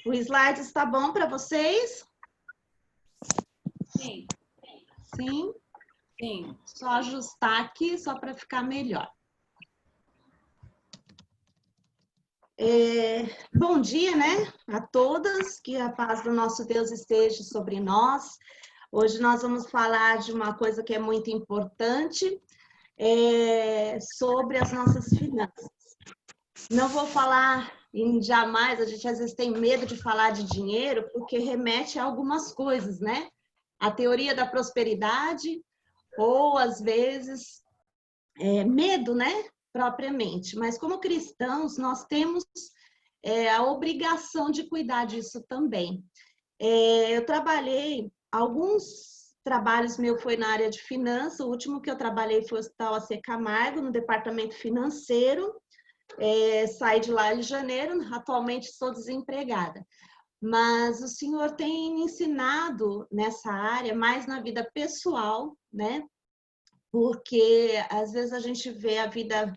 O slide está bom para vocês? Sim. Sim? Sim. Só ajustar aqui, só para ficar melhor. Bom dia, né? A todas, que a paz do nosso Deus esteja sobre nós. Hoje nós vamos falar de uma coisa que é muito importante, sobre as nossas finanças. Não vou falar em jamais, a gente às vezes tem medo de falar de dinheiro, porque remete a algumas coisas, né? A teoria da prosperidade, ou às vezes medo, né? Propriamente. Mas como cristãos, nós temos a obrigação de cuidar disso também. Eu trabalhei, alguns trabalhos meus foi na área de finanças, o último que eu trabalhei foi o Hospital AC Camargo, no departamento financeiro. Saí de lá em janeiro, atualmente estou desempregada. Mas o Senhor tem me ensinado nessa área, mais na vida pessoal, né? Porque às vezes a gente vê a vida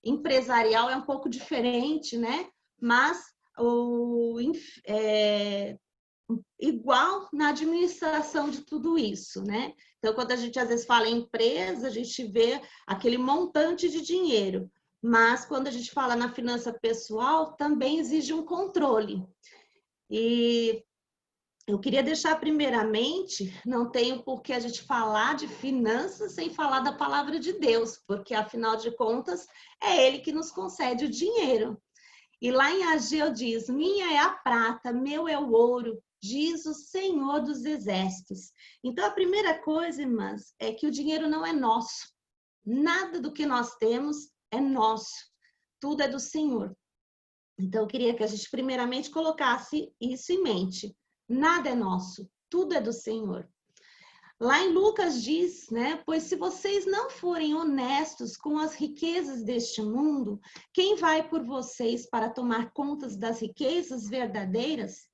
empresarial é um pouco diferente, né? Mas igual na administração de tudo isso, né? Então, quando a gente às vezes fala em empresa, a gente vê aquele montante de dinheiro, mas quando a gente fala na finança pessoal, também exige um controle. E eu queria deixar primeiramente, não tenho por que a gente falar de finanças sem falar da palavra de Deus, porque afinal de contas é Ele que nos concede o dinheiro. E lá em Ageu diz, minha é a prata, meu é o ouro, diz o Senhor dos Exércitos. Então a primeira coisa, irmãs, é que o dinheiro não é nosso. Nada do que nós temos é nosso. Tudo é do Senhor. Então eu queria que a gente primeiramente colocasse isso em mente. Nada é nosso, tudo é do Senhor. Lá em Lucas diz, né? Pois se vocês não forem honestos com as riquezas deste mundo, quem vai por vocês para tomar contas das riquezas verdadeiras?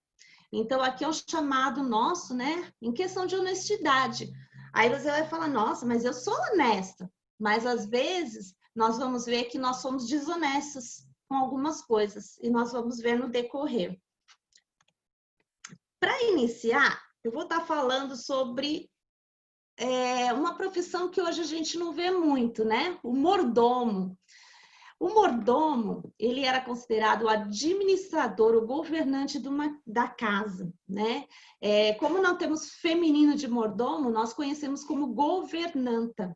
Então, aqui é um chamado nosso, né? Em questão de honestidade. Aí você vai falar, nossa, mas eu sou honesta. Mas às vezes nós vamos ver que nós somos desonestos com algumas coisas e nós vamos ver no decorrer. Para iniciar, eu vou estar falando sobre uma profissão que hoje a gente não vê muito, né? O mordomo. O mordomo, ele era considerado o administrador, o governante da casa, né? Como não temos feminino de mordomo, nós conhecemos como governanta.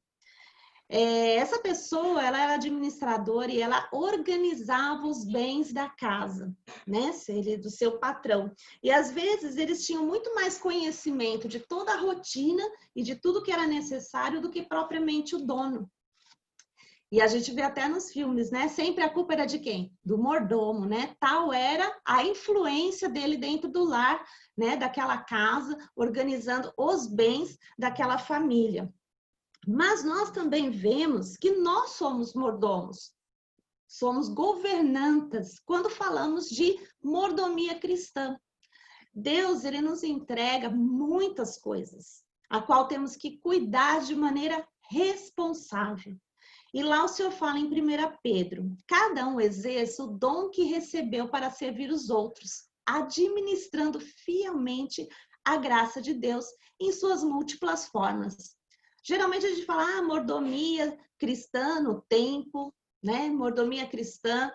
Essa pessoa, ela era administradora e ela organizava os bens da casa, né? Do seu patrão. E às vezes eles tinham muito mais conhecimento de toda a rotina e de tudo que era necessário do que propriamente o dono. E a gente vê até nos filmes, né? Sempre a culpa era de quem? Do mordomo, né? Tal era a influência dele dentro do lar, né? Daquela casa, organizando os bens daquela família. Mas nós também vemos que nós somos mordomos, somos governantas quando falamos de mordomia cristã. Deus, ele nos entrega muitas coisas, a qual temos que cuidar de maneira responsável. E lá o Senhor fala em 1 Pedro, cada um exerça o dom que recebeu para servir os outros, administrando fielmente a graça de Deus em suas múltiplas formas. Geralmente a gente fala, mordomia cristã no templo, né? Mordomia cristã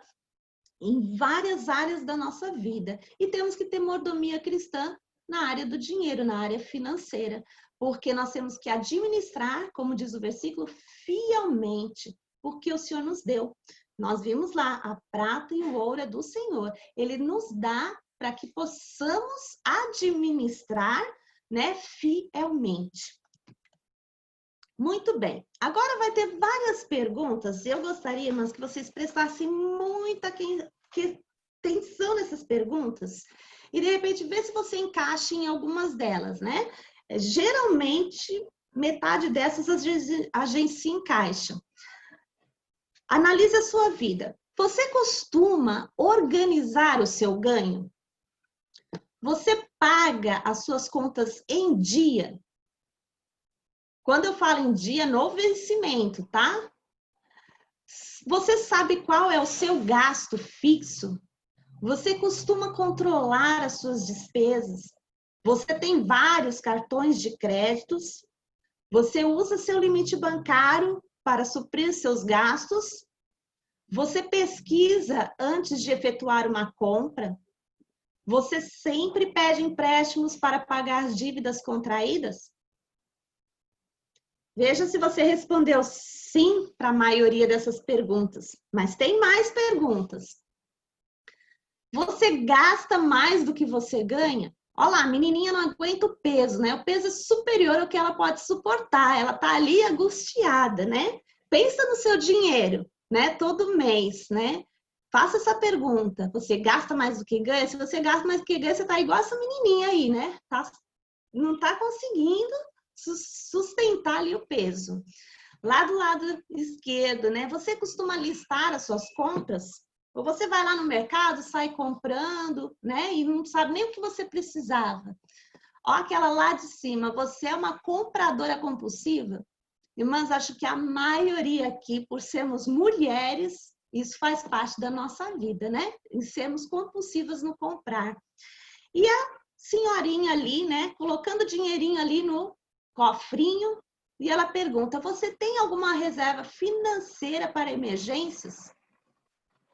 em várias áreas da nossa vida. E temos que ter mordomia cristã na área do dinheiro, na área financeira, porque nós temos que administrar, como diz o versículo, fielmente, porque o Senhor nos deu. Nós vimos lá, a prata e o ouro é do Senhor. Ele nos dá para que possamos administrar, né, fielmente. Muito bem. Agora vai ter várias perguntas. Eu gostaria, mas que vocês prestassem muita atenção nessas perguntas e, de repente, ver se você encaixa em algumas delas, né? Geralmente, metade dessas a gente se encaixa. Analise a sua vida. Você costuma organizar o seu ganho? Você paga as suas contas em dia? Quando eu falo em dia, no vencimento, tá? Você sabe qual é o seu gasto fixo? Você costuma controlar as suas despesas? Você tem vários cartões de créditos? Você usa seu limite bancário para suprir seus gastos? Você pesquisa antes de efetuar uma compra? Você sempre pede empréstimos para pagar as dívidas contraídas? Veja se você respondeu sim para a maioria dessas perguntas, mas tem mais perguntas. Você gasta mais do que você ganha? Olha lá, a menininha não aguenta o peso, né? O peso é superior ao que ela pode suportar. Ela tá ali angustiada, né? Pensa no seu dinheiro, né? Todo mês, né? Faça essa pergunta. Você gasta mais do que ganha? Se você gasta mais do que ganha, você tá igual essa menininha aí, né? Não tá conseguindo sustentar ali o peso. Lá do lado esquerdo, né? Você costuma listar as suas compras? Ou você vai lá no mercado, sai comprando, né? E não sabe nem o que você precisava. Ó, aquela lá de cima, você é uma compradora compulsiva? Irmãs, acho que a maioria aqui, por sermos mulheres, isso faz parte da nossa vida, né? Em sermos compulsivas no comprar. E a senhorinha ali, né? Colocando dinheirinho ali no cofrinho, e ela pergunta: você tem alguma reserva financeira para emergências?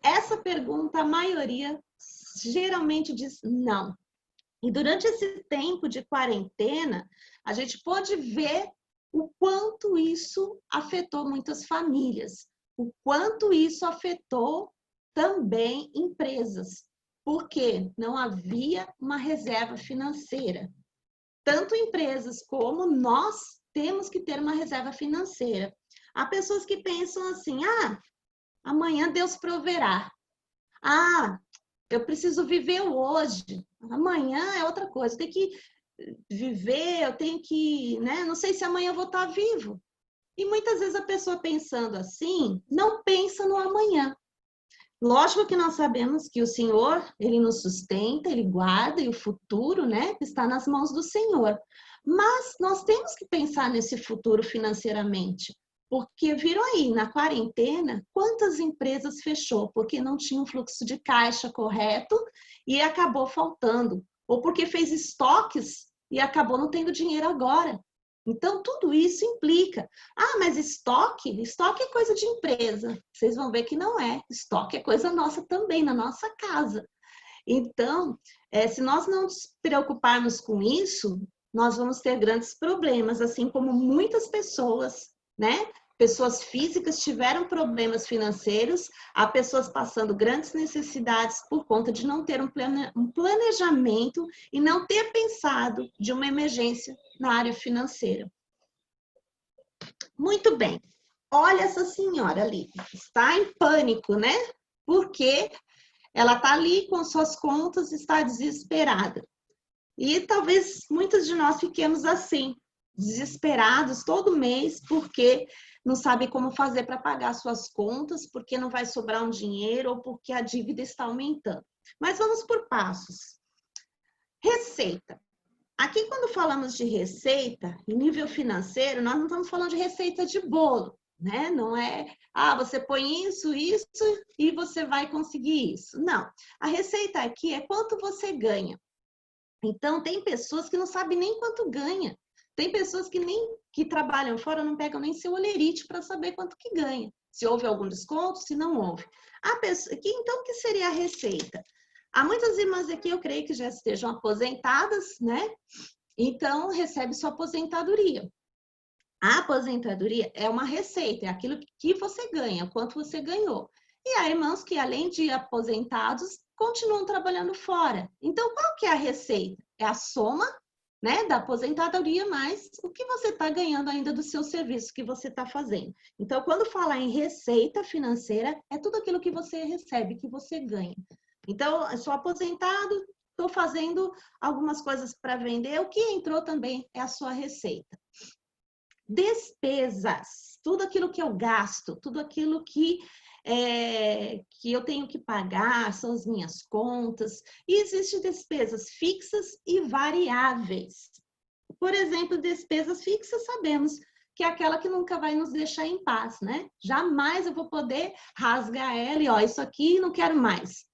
Essa pergunta, a maioria geralmente diz não. E durante esse tempo de quarentena, a gente pôde ver o quanto isso afetou muitas famílias, o quanto isso afetou também empresas, porque não havia uma reserva financeira. Tanto empresas como nós temos que ter uma reserva financeira. Há pessoas que pensam assim: ah, amanhã Deus proverá. Ah, eu preciso viver o hoje. Amanhã é outra coisa. Eu tenho que viver, eu tenho que, né? Não sei se amanhã eu vou estar vivo. E muitas vezes a pessoa pensando assim, não pensa no amanhã. Lógico que nós sabemos que o Senhor, ele nos sustenta, ele guarda e o futuro, né, está nas mãos do Senhor. Mas nós temos que pensar nesse futuro financeiramente, porque viram aí, na quarentena, quantas empresas fechou porque não tinha um fluxo de caixa correto e acabou faltando, ou porque fez estoques e acabou não tendo dinheiro agora. Então, tudo isso implica. Ah, mas estoque? Estoque é coisa de empresa. Vocês vão ver que não é. Estoque é coisa nossa também, na nossa casa. Então, se nós não nos preocuparmos com isso, nós vamos ter grandes problemas, assim como muitas pessoas, né? Pessoas físicas tiveram problemas financeiros, há pessoas passando grandes necessidades por conta de não ter um planejamento e não ter pensado de uma emergência na área financeira. Muito bem. Olha essa senhora ali, está em pânico, né? Porque ela está ali com suas contas, está desesperada. E talvez muitos de nós fiquemos assim, desesperados todo mês, porque não sabe como fazer para pagar suas contas, porque não vai sobrar um dinheiro ou porque a dívida está aumentando. Mas vamos por passos. Receita. Aqui, quando falamos de receita, em nível financeiro, nós não estamos falando de receita de bolo, né? Não é, ah, você põe isso e você vai conseguir isso. Não. A receita aqui é quanto você ganha. Então, tem pessoas que não sabem nem quanto ganha. Tem pessoas que trabalham fora, não pegam nem seu olerite para saber quanto que ganha. Se houve algum desconto, se não houve. Então, o que seria a receita? Há muitas irmãs aqui, eu creio que já estejam aposentadas, né? Então, recebe sua aposentadoria. A aposentadoria é uma receita, é aquilo que você ganha, quanto você ganhou. E há irmãos que, além de aposentados, continuam trabalhando fora. Então, qual que é a receita? É a soma, né, da aposentadoria mais o que você está ganhando ainda do seu serviço que você está fazendo. Então, quando falar em receita financeira, é tudo aquilo que você recebe, que você ganha. Então, eu sou aposentado, estou fazendo algumas coisas para vender, o que entrou também é a sua receita. Despesas, tudo aquilo que eu gasto, tudo aquilo que eu tenho que pagar, são as minhas contas. E existem despesas fixas e variáveis. Por exemplo, despesas fixas, sabemos que é aquela que nunca vai nos deixar em paz, né? Jamais eu vou poder rasgar ela e, ó, isso aqui não quero mais.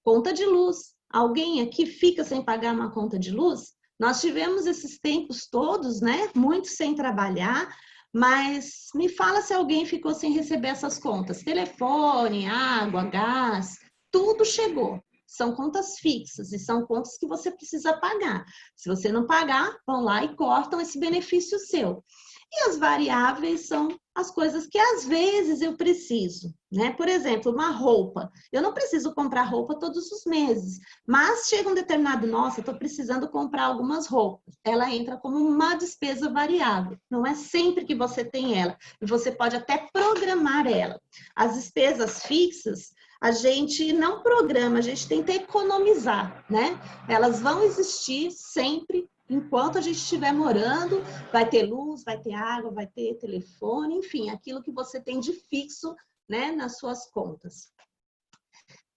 Conta de luz. Alguém aqui fica sem pagar uma conta de luz? Nós tivemos esses tempos todos, né? Muitos sem trabalhar, mas me fala se alguém ficou sem receber essas contas. Telefone, água, gás, tudo chegou. São contas fixas e são contas que você precisa pagar. Se você não pagar, vão lá e cortam esse benefício seu. E as variáveis são as coisas que às vezes eu preciso, né? Por exemplo, uma roupa. Eu não preciso comprar roupa todos os meses, mas chega um determinado, nossa, estou precisando comprar algumas roupas. Ela entra como uma despesa variável. Não é sempre que você tem ela. E você pode até programar ela. As despesas fixas, a gente não programa, a gente tenta economizar, né? Elas vão existir sempre. Enquanto a gente estiver morando, vai ter luz, vai ter água, vai ter telefone, enfim, aquilo que você tem de fixo, né, nas suas contas.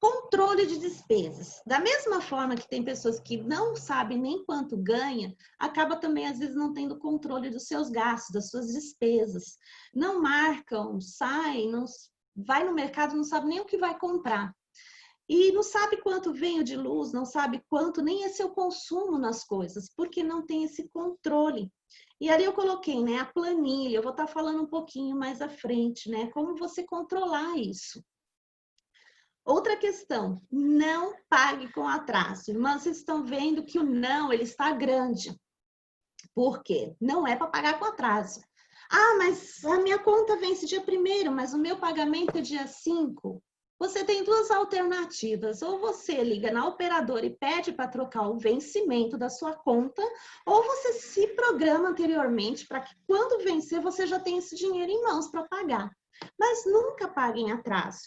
Controle de despesas. Da mesma forma que tem pessoas que não sabem nem quanto ganha, acaba também, às vezes, não tendo controle dos seus gastos, das suas despesas. Não marcam, saem, não, vai no mercado, não sabe nem o que vai comprar. E não sabe quanto veio de luz, não sabe quanto nem é seu consumo nas coisas, porque não tem esse controle. E ali eu coloquei, né, a planilha, eu vou estar falando um pouquinho mais à frente, né, como você controlar isso. Outra questão, não pague com atraso. Irmãs, vocês estão vendo que o não, ele está grande. Por quê? Não é para pagar com atraso. Ah, mas a minha conta vence dia 1º, mas o meu pagamento é dia 5. Você tem duas alternativas. Ou você liga na operadora e pede para trocar o vencimento da sua conta, ou você se programa anteriormente para que quando vencer você já tenha esse dinheiro em mãos para pagar. Mas nunca pague em atraso.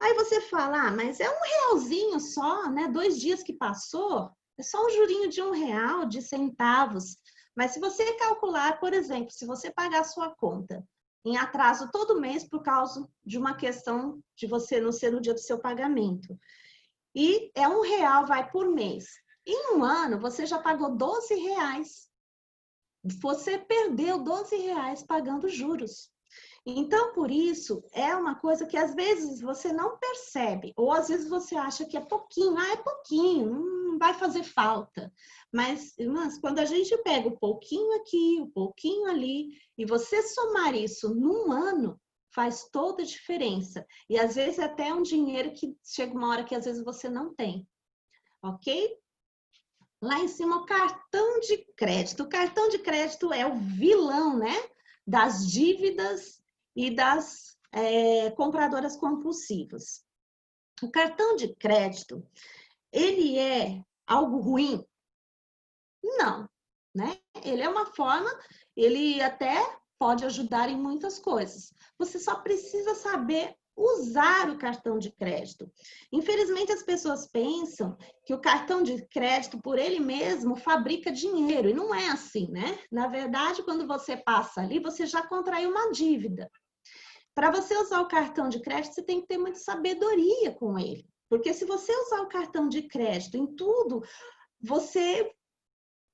Aí você fala, ah, mas é R$1 só, né? 2 dias que passou, é só um jurinho de R$1, de centavos. Mas se você calcular, por exemplo, se você pagar a sua conta em atraso todo mês por causa de uma questão de você não ser no dia do seu pagamento, e é R$1 vai por mês. Em um ano, você já pagou R$12. Você perdeu R$12 pagando juros. Então, por isso, é uma coisa que às vezes você não percebe, ou às vezes você acha que é pouquinho, é pouquinho, não vai fazer falta. Mas, irmãs, quando a gente pega o pouquinho aqui, o pouquinho ali, e você somar isso num ano, faz toda a diferença. E às vezes até um dinheiro que chega uma hora que às vezes você não tem, ok? Lá em cima, o cartão de crédito. O cartão de crédito é o vilão, né? Das dívidas e das compradoras compulsivas. O cartão de crédito, ele é algo ruim? Não, né? Ele é uma forma, ele até pode ajudar em muitas coisas. Você só precisa saber usar o cartão de crédito. Infelizmente, as pessoas pensam que o cartão de crédito, por ele mesmo, fabrica dinheiro. E não é assim, né? Na verdade, quando você passa ali, você já contraiu uma dívida. Para você usar o cartão de crédito, você tem que ter muita sabedoria com ele. Porque se você usar o cartão de crédito em tudo, você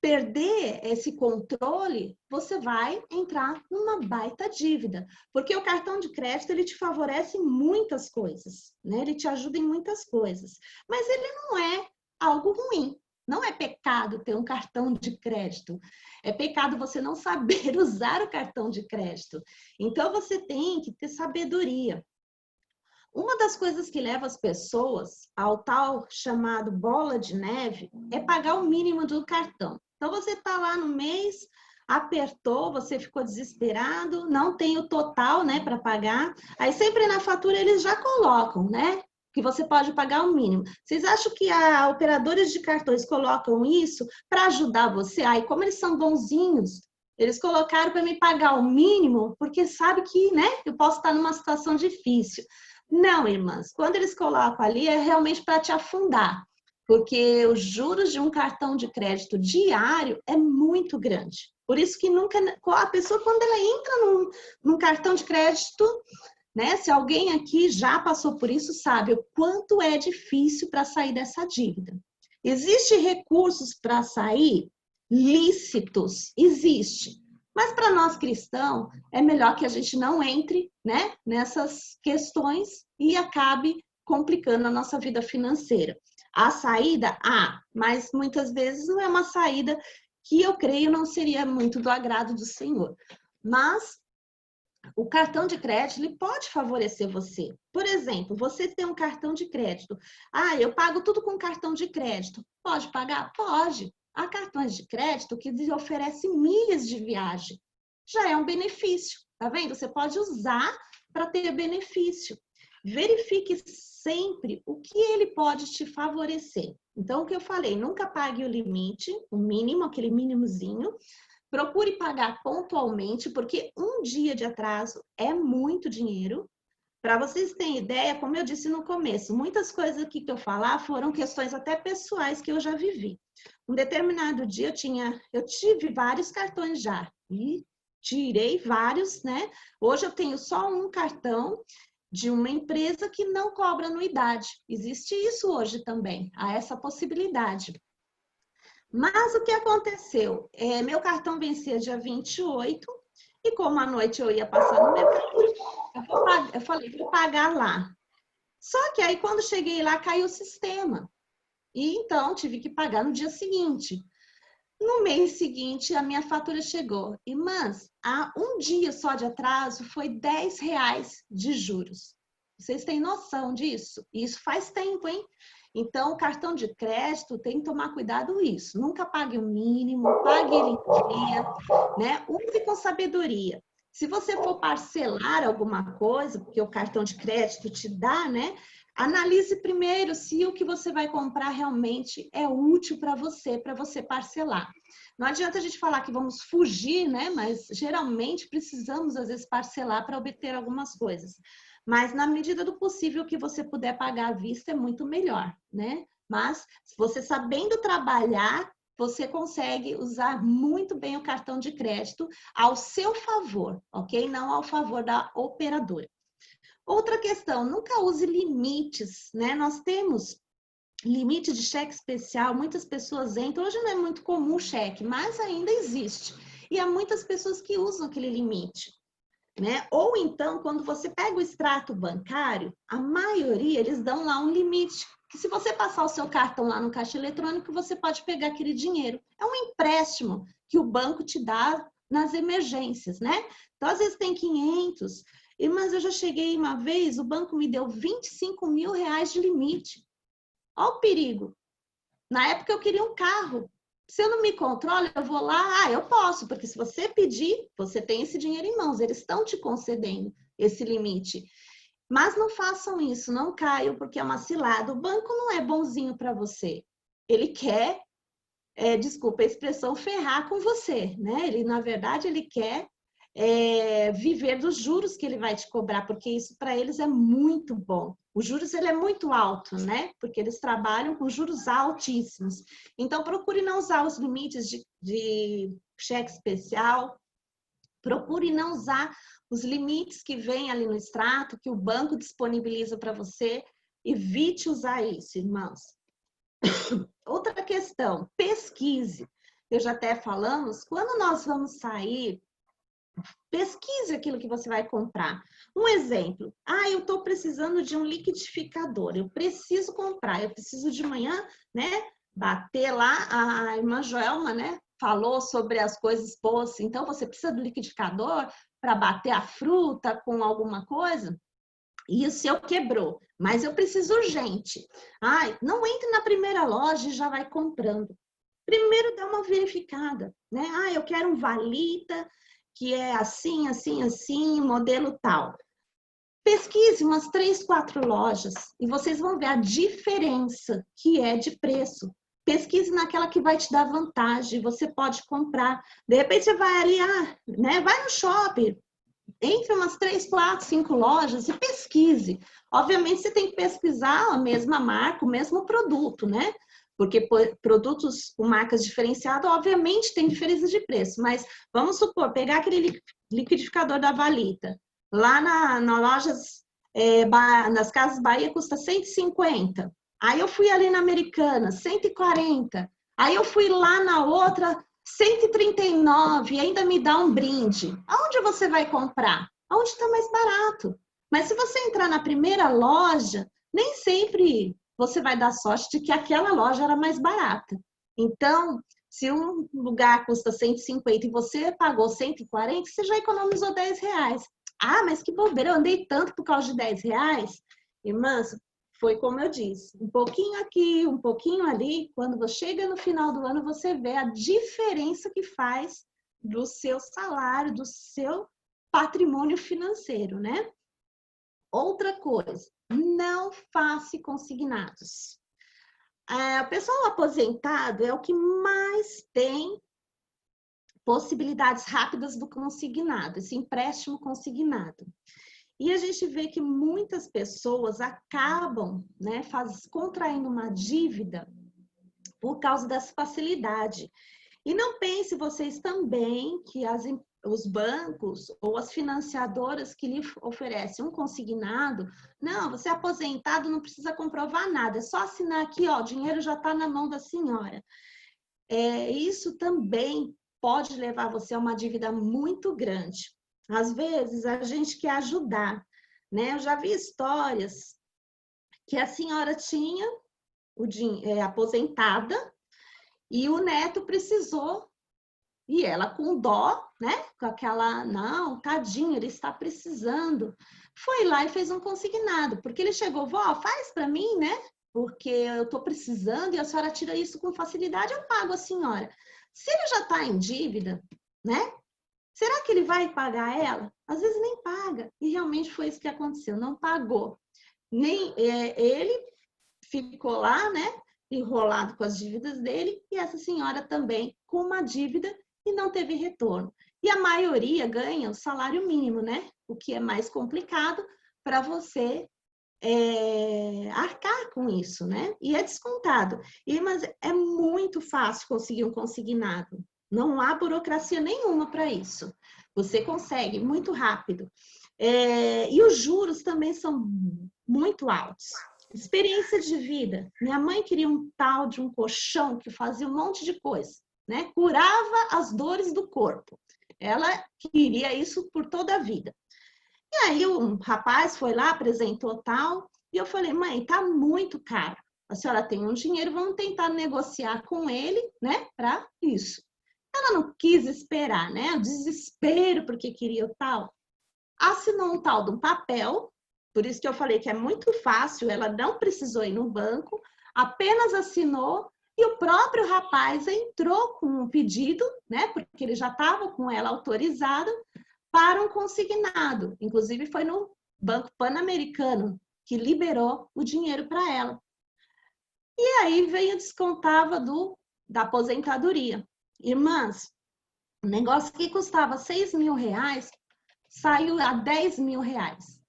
perder esse controle, você vai entrar numa baita dívida. Porque o cartão de crédito, ele te favorece em muitas coisas, né? Ele te ajuda em muitas coisas. Mas ele não é algo ruim. Não é pecado ter um cartão de crédito. É pecado você não saber usar o cartão de crédito. Então, você tem que ter sabedoria. Uma das coisas que leva as pessoas ao tal chamado bola de neve é pagar o mínimo do cartão. Então, você está lá no mês, apertou, você ficou desesperado, não tem o total, né, para pagar. Aí, sempre na fatura, eles já colocam, né, que você pode pagar o mínimo. Vocês acham que a operadores de cartões colocam isso para ajudar você? Aí, como eles são bonzinhos, eles colocaram para me pagar o mínimo, porque sabe que, né, eu posso estar numa situação difícil. Não, irmãs, quando eles colocam ali é realmente para te afundar, porque os juros de um cartão de crédito diário é muito grande. Por isso que nunca a pessoa, quando ela entra num cartão de crédito, né? Se alguém aqui já passou por isso, sabe o quanto é difícil para sair dessa dívida. Existem recursos para sair? Lícitos, existe. Mas para nós cristãos, é melhor que a gente não entre, né, nessas questões e acabe complicando a nossa vida financeira. A saída, mas muitas vezes não é uma saída que eu creio não seria muito do agrado do Senhor. Mas o cartão de crédito, ele pode favorecer você. Por exemplo, você tem um cartão de crédito. Eu pago tudo com cartão de crédito. Pode pagar? Pode. Há cartões de crédito que lhe oferecem milhas de viagem. Já é um benefício, tá vendo? Você pode usar para ter benefício. Verifique sempre o que ele pode te favorecer. Então, o que eu falei, nunca pague o limite, o mínimo, aquele mínimozinho. Procure pagar pontualmente, porque um dia de atraso é muito dinheiro. Para vocês terem ideia, como eu disse no começo, muitas coisas aqui que eu falar foram questões até pessoais que eu já vivi. Um determinado dia eu tive vários cartões já e tirei vários, né? Hoje eu tenho só um cartão de uma empresa que não cobra anuidade. Existe isso hoje também, há essa possibilidade. Mas o que aconteceu? Meu cartão vencia dia 28 e como à noite eu ia passar no mercado, eu falei, vou pagar lá. Só que aí quando cheguei lá, caiu o sistema. E então tive que pagar no dia seguinte. No mês seguinte, a minha fatura chegou. Irmãs, há um dia só de atraso foi R$ 10 de juros. Vocês têm noção disso? Isso faz tempo, hein? Então, o cartão de crédito tem que tomar cuidado isso. Nunca pague o mínimo, pague ele em dia, né? Use com sabedoria. Se você for parcelar alguma coisa, porque o cartão de crédito te dá, né? Analise primeiro se o que você vai comprar realmente é útil para você parcelar. Não adianta a gente falar que vamos fugir, né? Mas geralmente precisamos, às vezes, parcelar para obter algumas coisas. Mas na medida do possível, o que você puder pagar à vista é muito melhor, né? Mas se você sabendo trabalhar, você consegue usar muito bem o cartão de crédito ao seu favor, ok? Não ao favor da operadora. Outra questão, nunca use limites, né? Nós temos limite de cheque especial, muitas pessoas entram, hoje não é muito comum o cheque, mas ainda existe. E há muitas pessoas que usam aquele limite, né? Ou então, quando você pega o extrato bancário, a maioria, eles dão lá um limite, que se você passar o seu cartão lá no caixa eletrônico, você pode pegar aquele dinheiro. É um empréstimo que o banco te dá nas emergências, né? Então, às vezes tem 500, mas eu já cheguei uma vez, o banco me deu R$ 25 mil de limite. Olha o perigo. Na época eu queria um carro. Se eu não me controlo, eu vou lá, eu posso, porque se você pedir, você tem esse dinheiro em mãos, eles estão te concedendo esse limite. Mas não façam isso, não caiam, porque é uma cilada. O banco não é bonzinho para você. Ele quer, desculpa a expressão, ferrar com você, né? Ele, na verdade, ele quer viver dos juros que ele vai te cobrar, porque isso para eles é muito bom. Os juros ele é muito alto, né? Porque eles trabalham com juros altíssimos. Então, procure não usar os limites de cheque especial, procure não usar os limites que vem ali no extrato, que o banco disponibiliza para você. Evite usar isso, irmãos. Outra questão, pesquise. Eu já até falamos, quando nós vamos sair, pesquise aquilo que você vai comprar. Um exemplo, eu estou precisando de um liquidificador, eu preciso comprar, eu preciso de manhã, né, bater lá, a irmã Joelma, né, falou sobre as coisas boas, então você precisa do liquidificador para bater a fruta com alguma coisa? E o seu quebrou, mas eu preciso urgente. Não entre na primeira loja e já vai comprando. Primeiro dá uma verificada, né? Eu quero um Valita, que é assim, assim, assim, modelo tal. Pesquise umas 3, 4 lojas e vocês vão ver a diferença que é de preço. Pesquise naquela que vai te dar vantagem, você pode comprar. De repente você vai ali, né? Vai no shopping, entre umas 3, 4, 5 lojas e pesquise. Obviamente você tem que pesquisar a mesma marca, o mesmo produto, né? Porque produtos com marcas diferenciadas, obviamente, tem diferença de preço. Mas vamos supor, pegar aquele liquidificador da Valita. Lá na lojas, nas Casas Bahia, custa 150. Aí eu fui ali na Americana, 140. Aí eu fui lá na outra, 139, e ainda me dá um brinde. Aonde você vai comprar? Aonde está mais barato. Mas se você entrar na primeira loja, nem sempre você vai dar sorte de que aquela loja era mais barata. Então, se um lugar custa 150 e você pagou 140, você já economizou 10 reais. Ah, mas que bobeira, eu andei tanto por causa de 10 reais. Irmãs, foi como eu disse, um pouquinho aqui, um pouquinho ali. Quando você chega no final do ano, você vê a diferença que faz do seu salário, do seu patrimônio financeiro, né? Outra coisa, não faça consignados. O pessoal aposentado é o que mais tem possibilidades rápidas do consignado, esse empréstimo consignado. E a gente vê que muitas pessoas acabam, né, contraindo uma dívida por causa dessa facilidade. E não pense vocês também que os bancos ou as financiadoras que lhe oferecem um consignado, não, você é aposentado, não precisa comprovar nada, é só assinar aqui, ó, o dinheiro já está na mão da senhora. Isso também pode levar você a uma dívida muito grande. Às vezes, a gente quer ajudar, né? Eu já vi histórias que a senhora tinha aposentada e o neto precisou, e ela com dó, né? Com aquela, não, tadinho, ele está precisando. Foi lá e fez um consignado, porque ele chegou, vó, faz para mim, né? Porque eu estou precisando e a senhora tira isso com facilidade, eu pago a senhora. Se ele já está em dívida, né? Será que ele vai pagar ela? Às vezes nem paga. E realmente foi isso que aconteceu, não pagou. Nem ele ficou lá, né? Enrolado com as dívidas dele e essa senhora também com uma dívida e não teve retorno. E a maioria ganha o salário mínimo, né? O que é mais complicado para você arcar com isso, né? E é descontado. Mas é muito fácil conseguir um consignado. Não há burocracia nenhuma para isso. Você consegue muito rápido. E os juros também são muito altos. Experiência de vida. Minha mãe queria um tal de um colchão que fazia um monte de coisa, né? Curava as dores do corpo. Ela queria isso por toda a vida. E aí o rapaz foi lá, apresentou tal, e eu falei, mãe, tá muito caro. A senhora tem um dinheiro, vamos tentar negociar com ele, né, para isso. Ela não quis esperar, né, o desespero porque queria o tal. Assinou um tal de um papel, por isso que eu falei que é muito fácil, ela não precisou ir no banco, apenas assinou e o próprio rapaz entrou com um pedido, né, porque ele já estava com ela autorizado, para um consignado. Inclusive, foi no Banco Pan-Americano que liberou o dinheiro para ela. E aí veio descontava da aposentadoria. Irmãs, o negócio que custava 6 mil reais saiu a 10 mil reais.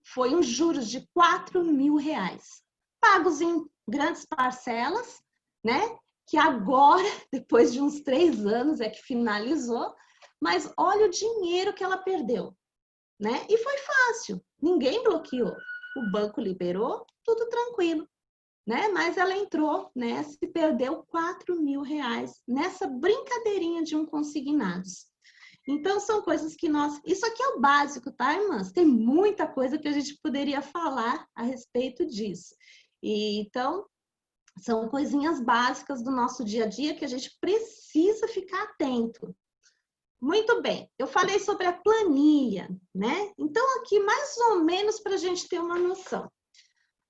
Foi um juros de 4 mil reais. Pagos em grandes parcelas, né? Que agora, depois de uns 3 anos, é que finalizou. Mas olha o dinheiro que ela perdeu, né? E foi fácil, ninguém bloqueou. O banco liberou, tudo tranquilo, né? Mas ela entrou, né? Se perdeu 4 mil reais nessa brincadeirinha de um consignados. Então, são coisas que nós... Isso aqui é o básico, tá, irmãs? Tem muita coisa que a gente poderia falar a respeito disso. Então, são coisinhas básicas do nosso dia a dia que a gente precisa ficar atento. Muito bem, eu falei sobre a planilha, né? Então, aqui, mais ou menos, para a gente ter uma noção.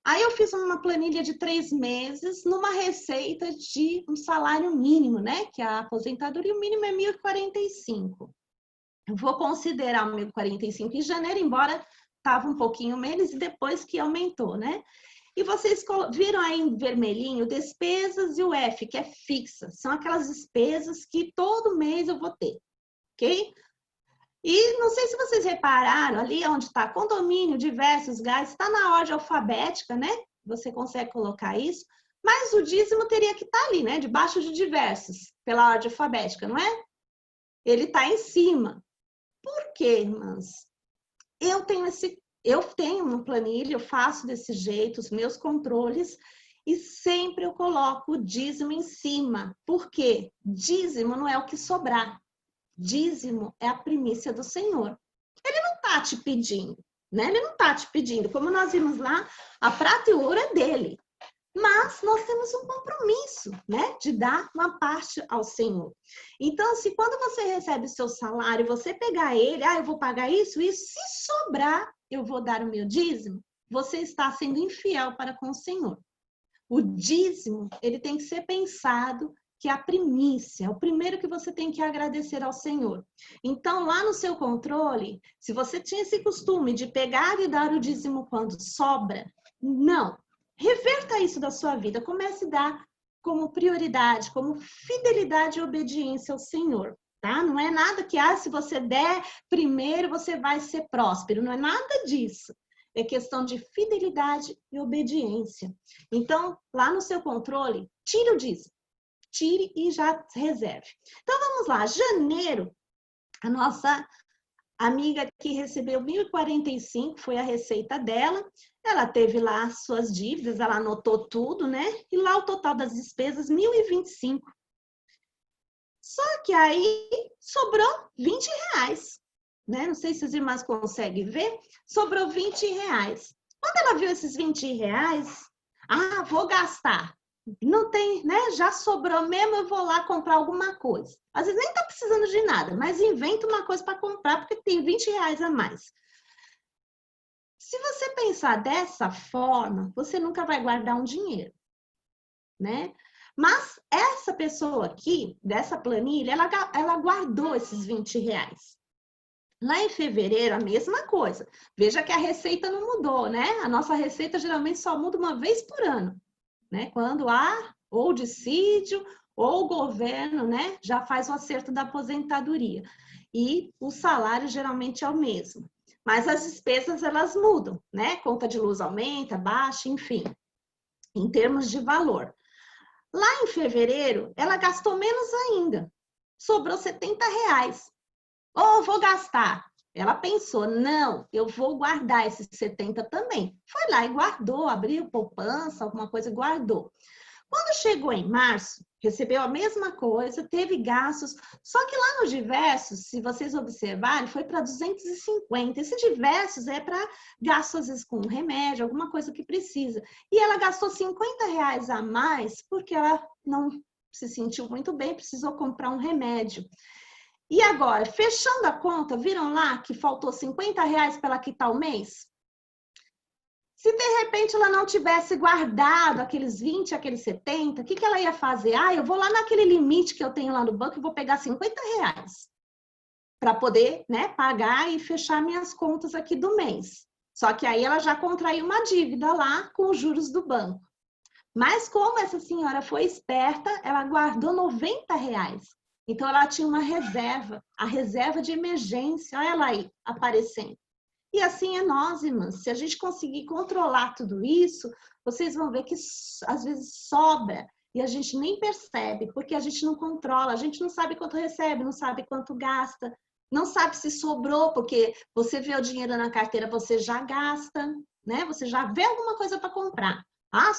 Aí, eu fiz uma planilha de 3 meses, numa receita de um salário mínimo, né? Que a aposentadoria, o mínimo é 1.045. Eu vou considerar o 1.045 em janeiro, embora estava um pouquinho menos, e depois que aumentou, né? E vocês viram aí em vermelhinho, despesas e o F, que é fixa. São aquelas despesas que todo mês eu vou ter. Ok? E não sei se vocês repararam, ali onde está condomínio, diversos, gás, está na ordem alfabética, né? Você consegue colocar isso, mas o dízimo teria que estar ali, né? Debaixo de diversos, pela ordem alfabética, não é? Ele está em cima. Por quê, irmãs? Eu tenho uma planilha, eu faço desse jeito, os meus controles, e sempre eu coloco o dízimo em cima. Por quê? Dízimo não é o que sobrar. Dízimo é a primícia do Senhor. Ele não está te pedindo, né? Ele não está te pedindo. Como nós vimos lá, a prata e o ouro é dele. Mas nós temos um compromisso, né, de dar uma parte ao Senhor. Então, se quando você recebe o seu salário, você pegar ele, eu vou pagar isso, se sobrar, eu vou dar o meu dízimo, você está sendo infiel para com o Senhor. O dízimo, ele tem que ser pensado que é a primícia, o primeiro que você tem que agradecer ao Senhor. Então, lá no seu controle, se você tinha esse costume de pegar e dar o dízimo quando sobra, não. Reverta isso da sua vida. Comece a dar como prioridade, como fidelidade e obediência ao Senhor. Tá? Não é nada que, se você der primeiro, você vai ser próspero. Não é nada disso. É questão de fidelidade e obediência. Então, lá no seu controle, tire o dízimo. Tire e já reserve. Então, vamos lá. Janeiro, a nossa amiga que recebeu 1.045, foi a receita dela. Ela teve lá suas dívidas, ela anotou tudo, né? E lá o total das despesas, 1.025. Só que aí sobrou 20 reais, né? Não sei se as irmãs conseguem ver, sobrou 20 reais. Quando ela viu esses 20 reais, vou gastar. Não tem, né? Já sobrou mesmo, eu vou lá comprar alguma coisa. Às vezes nem tá precisando de nada, mas inventa uma coisa para comprar porque tem 20 reais a mais. Se você pensar dessa forma, você nunca vai guardar um dinheiro, né? Mas essa pessoa aqui, dessa planilha, ela guardou esses 20 reais. Lá em fevereiro, a mesma coisa. Veja que a receita não mudou, né? A nossa receita geralmente só muda uma vez por ano, né? Quando há ou dissídio ou o governo, né, já faz o acerto da aposentadoria. E o salário geralmente é o mesmo. Mas as despesas, elas mudam, né? Conta de luz aumenta, baixa, enfim, em termos de valor. Lá em fevereiro, ela gastou menos ainda. Sobrou 70 reais. Vou gastar. Ela pensou, não, eu vou guardar esses 70 também. Foi lá e guardou, abriu poupança, alguma coisa, guardou. Quando chegou em março, recebeu a mesma coisa, teve gastos, só que lá nos diversos, se vocês observarem, foi para 250. Esse diversos é para gasto, às vezes, com remédio, alguma coisa que precisa. E ela gastou 50 reais a mais porque ela não se sentiu muito bem, precisou comprar um remédio. E agora, fechando a conta, viram lá que faltou 50 reais para ela quitar o mês? Se de repente ela não tivesse guardado aqueles 20, aqueles 70, o que ela ia fazer? Eu vou lá naquele limite que eu tenho lá no banco e vou pegar 50 reais para poder, né, pagar e fechar minhas contas aqui do mês. Só que aí ela já contraiu uma dívida lá com os juros do banco. Mas como essa senhora foi esperta, ela guardou 90 reais. Então ela tinha uma reserva, a reserva de emergência, olha ela aí aparecendo. E assim é nós, irmãs. Se a gente conseguir controlar tudo isso, vocês vão ver que às vezes sobra e a gente nem percebe, porque a gente não controla, a gente não sabe quanto recebe, não sabe quanto gasta, não sabe se sobrou, porque você vê o dinheiro na carteira, você já gasta, né? Você já vê alguma coisa para comprar.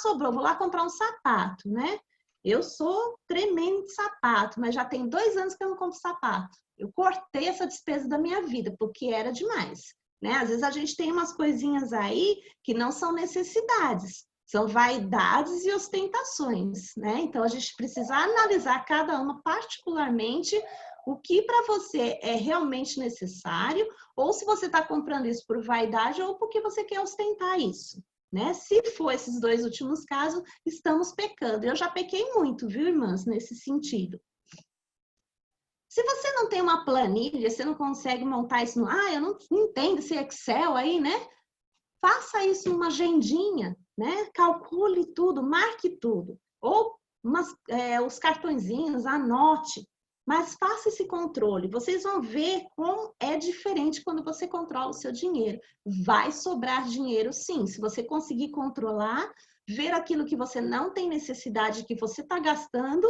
Sobrou, vou lá comprar um sapato, né? Eu sou tremendo de sapato, mas já tem 2 anos que eu não compro sapato. Eu cortei essa despesa da minha vida, porque era demais. Né? Às vezes a gente tem umas coisinhas aí que não são necessidades, são vaidades e ostentações, né? Então a gente precisa analisar cada uma particularmente o que para você é realmente necessário, ou se você está comprando isso por vaidade ou porque você quer ostentar isso. Né? Se for esses 2 últimos casos, estamos pecando. Eu já pequei muito, viu, irmãs, nesse sentido. Se você não tem uma planilha, você não consegue montar isso no... eu não entendo esse Excel aí, né? Faça isso numa agendinha, né? Calcule tudo, marque tudo. Ou os cartõezinhos, anote. Mas faça esse controle. Vocês vão ver como é diferente quando você controla o seu dinheiro. Vai sobrar dinheiro, sim. Se você conseguir controlar, ver aquilo que você não tem necessidade, que você está gastando,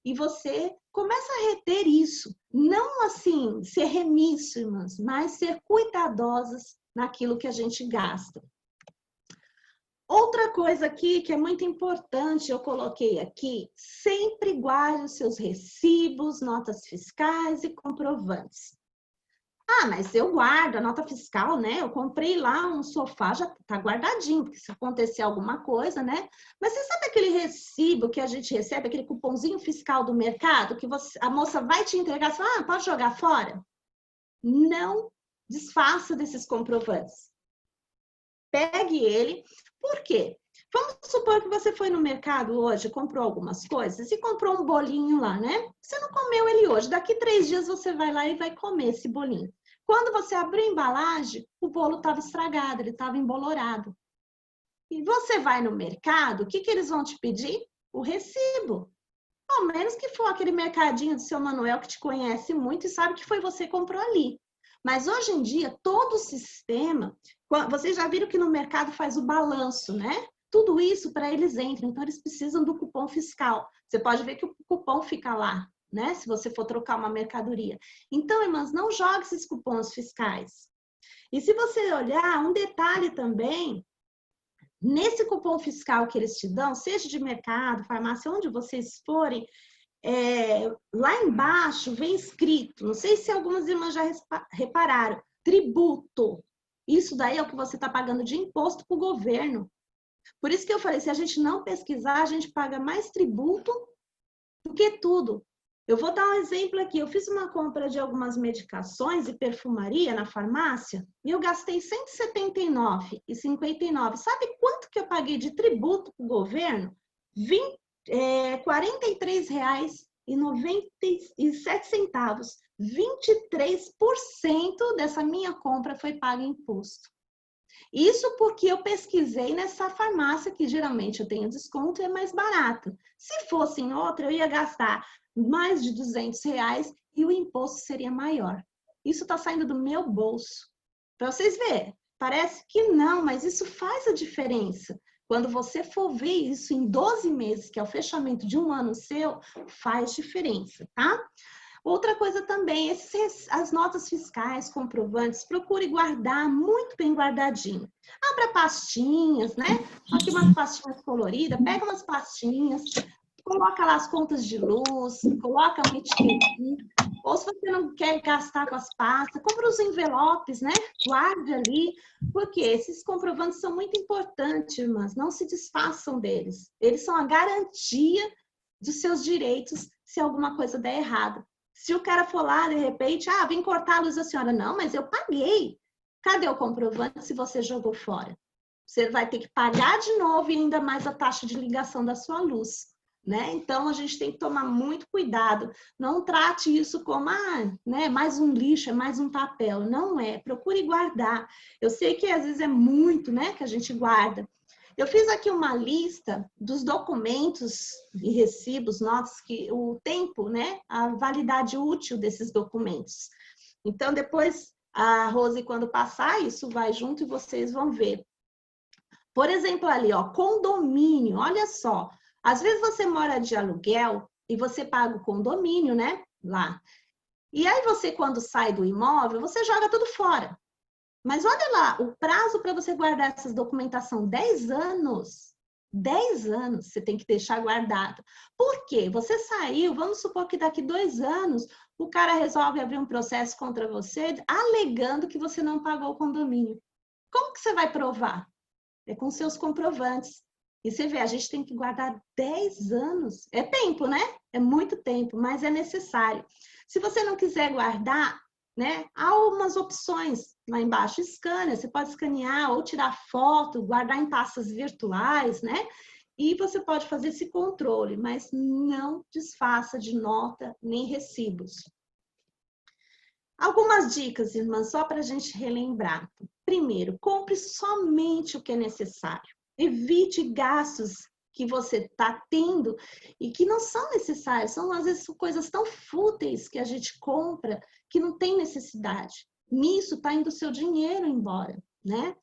e você começa a reter isso. Não assim, ser remisso, irmãs, mas ser cuidadosas naquilo que a gente gasta. Outra coisa aqui que é muito importante, eu coloquei aqui, sempre guarde os seus recibos, notas fiscais e comprovantes. Ah, mas eu guardo a nota fiscal, né? Eu comprei lá um sofá, já tá guardadinho, porque se acontecer alguma coisa, né? Mas você sabe aquele recibo que a gente recebe, aquele cupomzinho fiscal do mercado, que a moça vai te entregar e fala, ah, pode jogar fora? Não desfaça desses comprovantes. Pegue ele. Por quê? Vamos supor que você foi no mercado hoje, comprou algumas coisas e comprou um bolinho lá, né? Você não comeu ele hoje. Daqui 3 dias você vai lá e vai comer esse bolinho. Quando você abriu a embalagem, o bolo estava estragado, ele estava embolorado. E você vai no mercado, o que eles vão te pedir? O recibo. Ao menos que for aquele mercadinho do seu Manuel que te conhece muito e sabe que foi você que comprou ali. Mas hoje em dia, todo o sistema, vocês já viram que no mercado faz o balanço, né? Tudo isso para eles entram, então eles precisam do cupom fiscal. Você pode ver que o cupom fica lá, né? Se você for trocar uma mercadoria. Então, irmãs, não jogue esses cupons fiscais. E se você olhar, um detalhe também, nesse cupom fiscal que eles te dão, seja de mercado, farmácia, onde vocês forem, lá embaixo vem escrito, não sei se algumas irmãs já repararam, tributo. Isso daí é o que você está pagando de imposto para o governo. Por isso que eu falei, se a gente não pesquisar, a gente paga mais tributo do que tudo. Eu vou dar um exemplo aqui. Eu fiz uma compra de algumas medicações e perfumaria na farmácia e eu gastei R$ 179,59. Sabe quanto que eu paguei de tributo para o governo? R$ 43,97. 23% dessa minha compra foi paga em imposto. Isso porque eu pesquisei nessa farmácia, que geralmente eu tenho desconto e é mais barato. Se fosse em outra, eu ia gastar mais de R$ 200 e o imposto seria maior. Isso está saindo do meu bolso. Para vocês verem, parece que não, mas isso faz a diferença. Quando você for ver isso em 12 meses, que é o fechamento de um ano seu, faz diferença, tá? Outra coisa também, as notas fiscais, comprovantes, procure guardar muito bem guardadinho. Abra pastinhas, né? Aqui umas pastinhas coloridas, pega umas pastinhas, coloca lá as contas de luz, coloca uma etiquetinha. Ou se você não quer gastar com as pastas, compra os envelopes, né? Guarde ali, porque esses comprovantes são muito importantes, irmãs. Não se desfaçam deles. Eles são a garantia dos seus direitos se alguma coisa der errado. Se o cara for lá, de repente, vem cortar a luz da senhora. Não, mas eu paguei. Cadê o comprovante se você jogou fora? Você vai ter que pagar de novo e ainda mais a taxa de ligação da sua luz, né? Então, a gente tem que tomar muito cuidado. Não trate isso como, né, mais um lixo, é mais um papel. Não é. Procure guardar. Eu sei que às vezes é muito, né, que a gente guarda. Eu fiz aqui uma lista dos documentos e recibos, notas, que o tempo, né, a validade útil desses documentos. Então, depois, a Rose, quando passar, isso vai junto e vocês vão ver. Por exemplo, ali, ó, condomínio, olha só. Às vezes você mora de aluguel e você paga o condomínio, né, lá. E aí você, quando sai do imóvel, você joga tudo fora. Mas olha lá, o prazo para você guardar essa documentação, 10 anos. 10 anos você tem que deixar guardado. Por quê? Você saiu, vamos supor que daqui 2 anos o cara resolve abrir um processo contra você, alegando que você não pagou o condomínio. Como que você vai provar? É com seus comprovantes. E você vê, a gente tem que guardar 10 anos. É tempo, né? É muito tempo, mas é necessário. Se você não quiser guardar, né? Há umas opções lá embaixo, scanner, você pode escanear ou tirar foto, guardar em pastas virtuais, né? E você pode fazer esse controle, mas não desfaça de nota nem recibos. Algumas dicas, irmãs, só para a gente relembrar. Primeiro, compre somente o que é necessário. Evite gastos que você está tendo e que não são necessários. São, às vezes, coisas tão fúteis que a gente compra que não tem necessidade. Nisso está indo o seu dinheiro embora, né?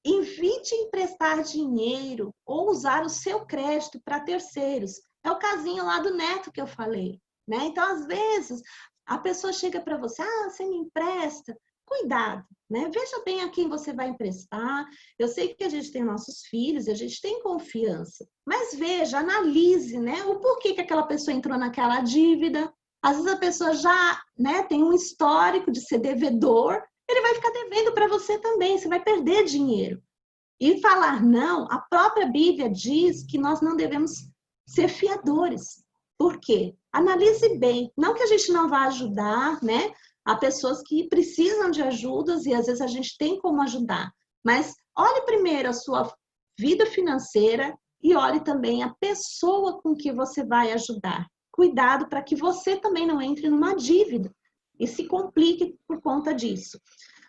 Evite emprestar dinheiro ou usar o seu crédito para terceiros. É o casinho lá do neto que eu falei, né? Então, às vezes, a pessoa chega para você, você me empresta. Cuidado, né? Veja bem a quem você vai emprestar. Eu sei que a gente tem nossos filhos, a gente tem confiança, mas veja, analise, né? O porquê que aquela pessoa entrou naquela dívida. Às vezes a pessoa já, né, tem um histórico de ser devedor, ele vai ficar devendo para você também, você vai perder dinheiro. E falar não, a própria Bíblia diz que nós não devemos ser fiadores. Por quê? Analise bem. Não que a gente não vá ajudar, né? Há pessoas que precisam de ajudas e às vezes a gente tem como ajudar. Mas olhe primeiro a sua vida financeira e olhe também a pessoa com que você vai ajudar. Cuidado para que você também não entre numa dívida e se complique por conta disso.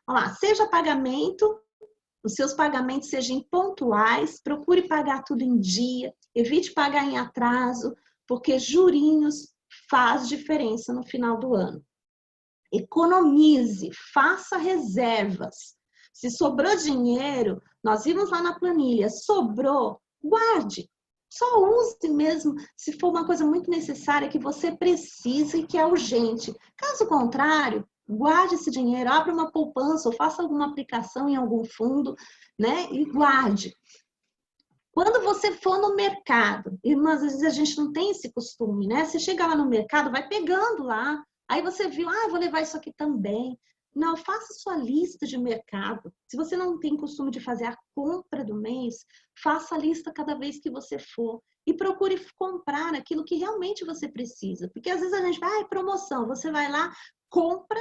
Olha lá, seja pagamento, os seus pagamentos sejam pontuais, procure pagar tudo em dia, evite pagar em atraso, porque jurinhos faz diferença no final do ano. Economize, faça reservas. Se sobrou dinheiro, nós vimos lá na planilha, sobrou, guarde. Só use mesmo se for uma coisa muito necessária que você precisa e que é urgente. Caso contrário, guarde esse dinheiro, abra uma poupança ou faça alguma aplicação em algum fundo, né? E guarde. Quando você for no mercado, e às vezes a gente não tem esse costume, né? Você chega lá no mercado, vai pegando lá, aí você viu, vou levar isso aqui também. Não, faça sua lista de mercado. Se você não tem costume de fazer a compra do mês, faça a lista cada vez que você for e procure comprar aquilo que realmente você precisa. Porque às vezes a gente vai, promoção, você vai lá, compra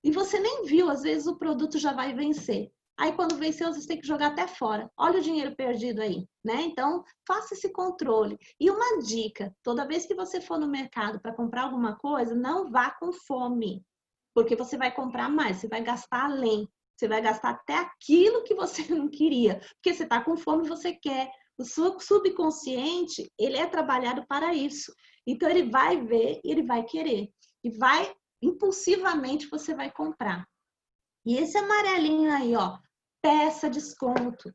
e você nem viu, às vezes o produto já vai vencer. Aí quando venceu, você tem que jogar até fora. Olha o dinheiro perdido aí, né? Então, faça esse controle. E uma dica, toda vez que você for no mercado para comprar alguma coisa, não vá com fome, porque você vai comprar mais, você vai gastar além. Você vai gastar até aquilo que você não queria, porque você está com fome e você quer. O seu subconsciente, ele é trabalhado para isso. Então, ele vai ver e ele vai querer. E vai, impulsivamente, você vai comprar. E esse amarelinho aí, ó, peça desconto,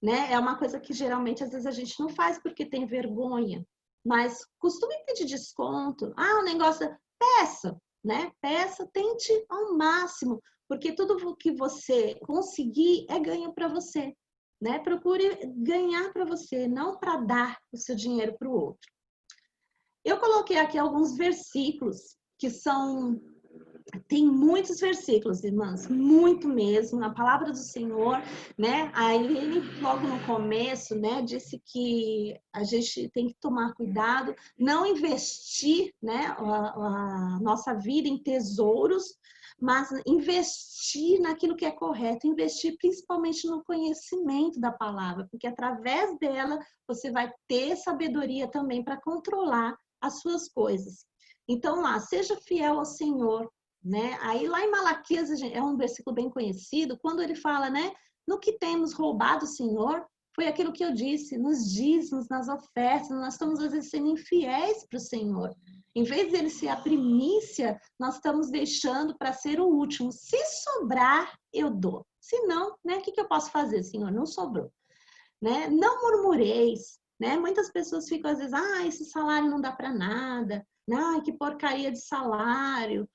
né? É uma coisa que geralmente às vezes a gente não faz porque tem vergonha, mas costume pedir desconto. O negócio, peça, né? Peça, tente ao máximo, porque tudo que você conseguir é ganho para você, né? Procure ganhar para você, não para dar o seu dinheiro para o outro. Eu coloquei aqui alguns versículos que são... Tem muitos versículos, irmãs, muito mesmo, na palavra do Senhor, né? Aí ele, logo no começo, né, disse que a gente tem que tomar cuidado, não investir, né, a nossa vida em tesouros, mas investir naquilo que é correto, investir principalmente no conhecimento da palavra, porque através dela você vai ter sabedoria também para controlar as suas coisas. Então lá, seja fiel ao Senhor, né? Aí lá em Malaquias é um versículo bem conhecido, quando ele fala, né? No que temos roubado, Senhor, foi aquilo que eu disse, nos dízimos, nas ofertas, nós estamos às vezes sendo infiéis para o Senhor. Em vez dele ser a primícia, nós estamos deixando para ser o último. Se sobrar, eu dou. Se não, né? O que eu posso fazer, Senhor? Não sobrou. Né? Não murmureis, né? Muitas pessoas ficam às vezes, esse salário não dá para nada, que porcaria de salário,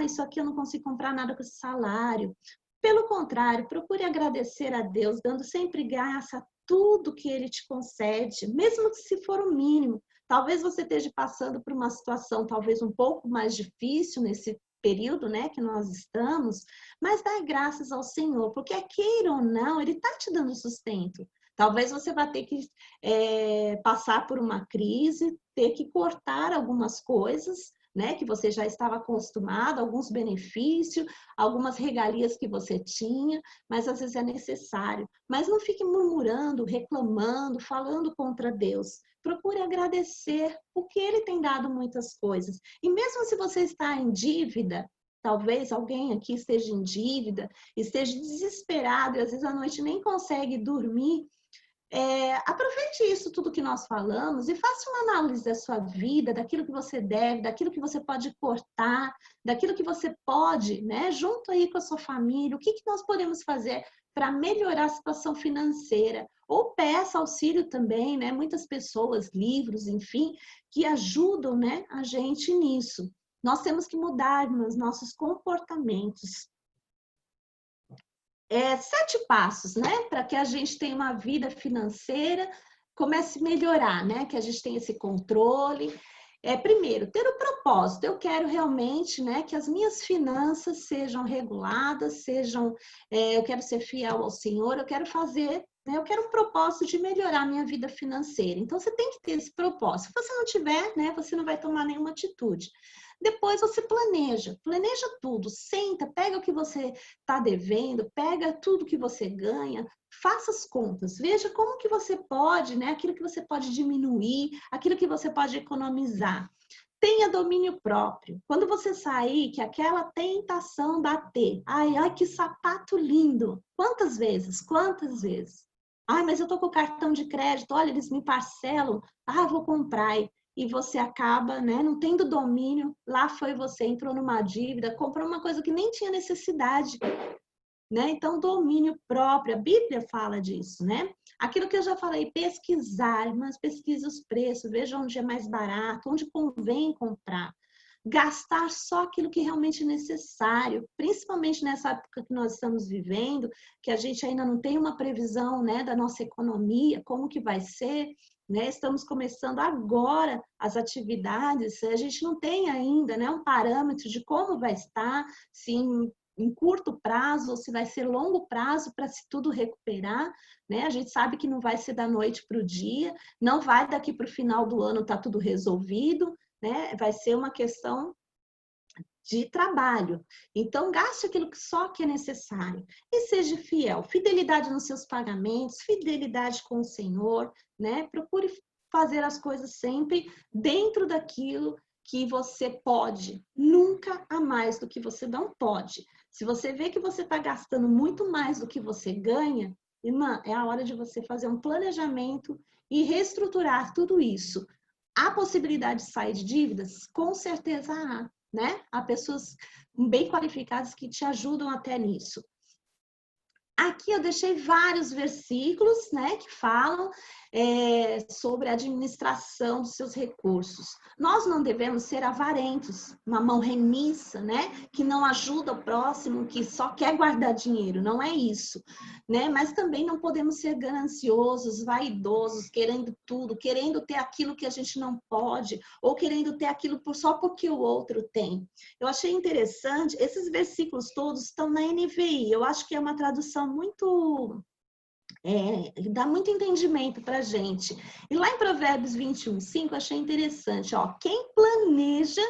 isso aqui eu não consigo comprar nada com esse salário. Pelo contrário, procure agradecer a Deus, dando sempre graça a tudo que Ele te concede, mesmo que se for o mínimo. Talvez você esteja passando por uma situação talvez um pouco mais difícil nesse período, né, que nós estamos, mas dá graças ao Senhor, porque queira ou não, Ele está te dando sustento. Talvez você vá ter que passar por uma crise, ter que cortar algumas coisas, né, que você já estava acostumado, alguns benefícios, algumas regalias que você tinha, mas às vezes é necessário. Mas não fique murmurando, reclamando, falando contra Deus. Procure agradecer, porque Ele tem dado muitas coisas. E mesmo se você está em dívida, talvez alguém aqui esteja em dívida, esteja desesperado e às vezes à noite nem consegue dormir, aproveite isso tudo que nós falamos e faça uma análise da sua vida, daquilo que você deve, daquilo que você pode cortar, daquilo que você pode, né, junto aí com a sua família, o que nós podemos fazer para melhorar a situação financeira. Ou peça auxílio também, né, muitas pessoas, livros, enfim, que ajudam, né, a gente nisso. Nós temos que mudar nos nossos comportamentos. 7 passos, né? Para que a gente tenha uma vida financeira, comece a melhorar, né? Que a gente tenha esse controle. Primeiro, ter o propósito. Eu quero realmente, né, que as minhas finanças sejam reguladas, eu quero ser fiel ao Senhor, eu quero fazer, né, eu quero um propósito de melhorar a minha vida financeira. Então, você tem que ter esse propósito. Se você não tiver, né, você não vai tomar nenhuma atitude. Depois você planeja tudo, senta, pega o que você está devendo, pega tudo que você ganha, faça as contas, veja como que você pode, né, aquilo que você pode diminuir, aquilo que você pode economizar. Tenha domínio próprio. Quando você sair, que aquela tentação bater, ai, que sapato lindo. Quantas vezes? Quantas vezes? Ai, mas eu tô com o cartão de crédito, olha, eles me parcelam, vou comprar. E você acaba, né, não tendo domínio, lá foi você, entrou numa dívida, comprou uma coisa que nem tinha necessidade, né? Então, domínio próprio, a Bíblia fala disso, né? Aquilo que eu já falei, pesquisar, mas pesquise os preços, veja onde é mais barato, onde convém comprar. Gastar só aquilo que realmente é necessário, principalmente nessa época que nós estamos vivendo, que a gente ainda não tem uma previsão, né, da nossa economia, como que vai ser, né? Estamos começando agora as atividades, a gente não tem ainda, né, um parâmetro de como vai estar, se em curto prazo ou se vai ser longo prazo para se tudo recuperar, né? A gente sabe que não vai ser da noite para o dia, não vai daqui para o final do ano estar tudo resolvido, né? Vai ser uma questão de trabalho. Então, gaste aquilo que só que é necessário e seja fiel. Fidelidade nos seus pagamentos, fidelidade com o Senhor, né? Procure fazer as coisas sempre dentro daquilo que você pode, nunca a mais do que você não pode. Se você vê que você está gastando muito mais do que você ganha, irmã, é a hora de você fazer um planejamento e reestruturar tudo isso. Há possibilidade de sair de dívidas? Com certeza há, né? Há pessoas bem qualificadas que te ajudam até nisso. Aqui eu deixei vários versículos, né, que falam sobre a administração dos seus recursos. Nós não devemos ser avarentos, uma mão remissa, né, que não ajuda o próximo, que só quer guardar dinheiro, não é isso, né? Mas também não podemos ser gananciosos, vaidosos, querendo tudo, querendo ter aquilo que a gente não pode, ou querendo ter aquilo só porque o outro tem. Eu achei interessante, esses versículos todos estão na NVI, eu acho que é uma tradução muito... dá muito entendimento para a gente. E lá em Provérbios 21:5, achei interessante, ó, quem planeja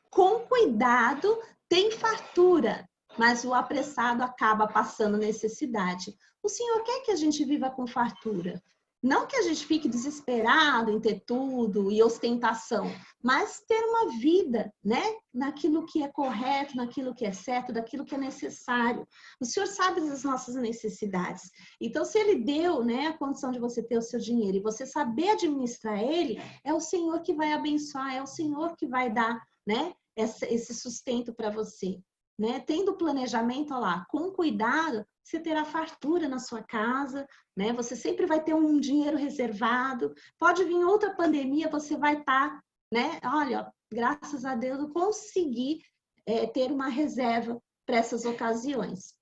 com cuidado tem fartura, mas o apressado acaba passando necessidade. O Senhor quer que a gente viva com fartura. Não que a gente fique desesperado em ter tudo e ostentação, mas ter uma vida, né? Naquilo que é correto, naquilo que é certo, daquilo que é necessário. O Senhor sabe das nossas necessidades. Então, se Ele deu, né, a condição de você ter o seu dinheiro e você saber administrar ele, é o Senhor que vai abençoar, é o Senhor que vai dar, né, esse sustento para você. Né? Tendo planejamento, ó lá, com cuidado, você terá fartura na sua casa, né? Você sempre vai ter um dinheiro reservado. Pode vir outra pandemia, você vai estar, né? Olha, graças a Deus eu consegui ter uma reserva para essas ocasiões.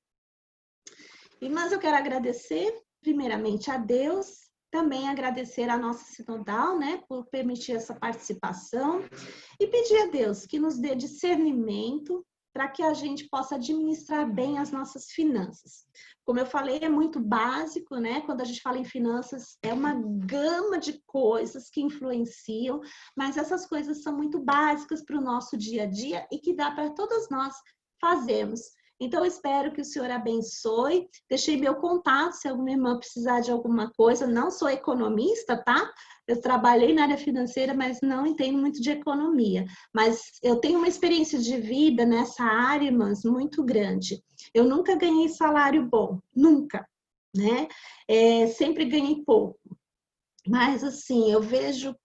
Mas eu quero agradecer, primeiramente, a Deus, também agradecer a nossa sinodal, né, por permitir essa participação, e pedir a Deus que nos dê discernimento para que a gente possa administrar bem as nossas finanças. Como eu falei, é muito básico, né? Quando a gente fala em finanças, é uma gama de coisas que influenciam, mas essas coisas são muito básicas para o nosso dia a dia e que dá para todas nós fazermos. Então, eu espero que o Senhor abençoe. Deixei meu contato, se alguma irmã precisar de alguma coisa. Não sou economista, tá? Eu trabalhei na área financeira, mas não entendo muito de economia. Mas eu tenho uma experiência de vida nessa área, irmãs, muito grande. Eu nunca ganhei salário bom, nunca, né? Sempre ganhei pouco. Mas, assim, eu vejo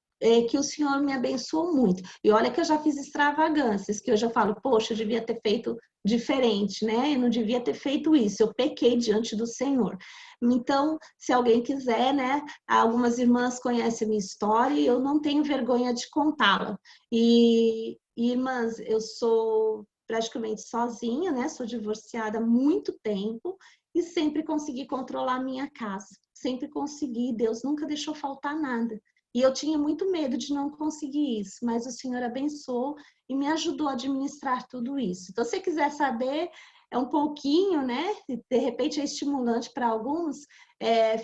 que o Senhor me abençoou muito. E olha que eu já fiz extravagâncias, que eu já falo, poxa, eu devia ter feito diferente, né? Eu não devia ter feito isso, eu pequei diante do Senhor. Então, se alguém quiser, né? Algumas irmãs conhecem a minha história e eu não tenho vergonha de contá-la. E, irmãs, eu sou praticamente sozinha, né? Sou divorciada há muito tempo e sempre consegui controlar a minha casa. Sempre consegui, Deus nunca deixou faltar nada. E eu tinha muito medo de não conseguir isso, mas o Senhor abençoou e me ajudou a administrar tudo isso. Então, se você quiser saber, é um pouquinho, né? De repente é estimulante para alguns,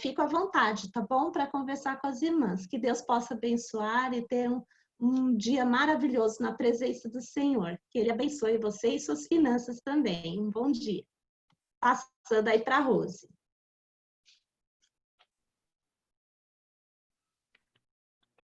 fico à vontade, tá bom? Para conversar com as irmãs. Que Deus possa abençoar e ter um dia maravilhoso na presença do Senhor. Que Ele abençoe você e suas finanças também. Um bom dia. Passando aí para a Rose.